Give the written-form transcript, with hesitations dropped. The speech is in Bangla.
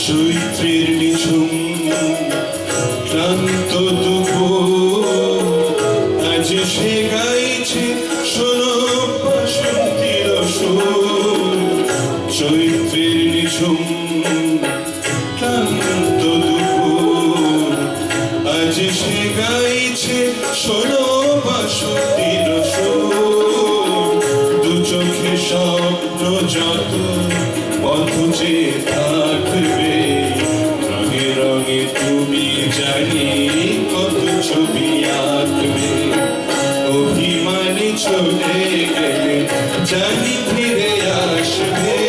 চৈত্রের নিঝুম ক্লান্ত দুপুর আজ সে গাইছে শোনো বাসন্তীর সুর। চৈত্রের নিঝুম ক্লান্ত দুপুর আজ সে গাইছে শোনো বাসন্তীর সুর। দু চোখে স্বপ্ন যত পথ চেয়ে থাকবে, রঙে রঙে তুমি জানি কত ছবি আঁকবে। অভিমানী চলে গেলে জানি ফিরে আসবে।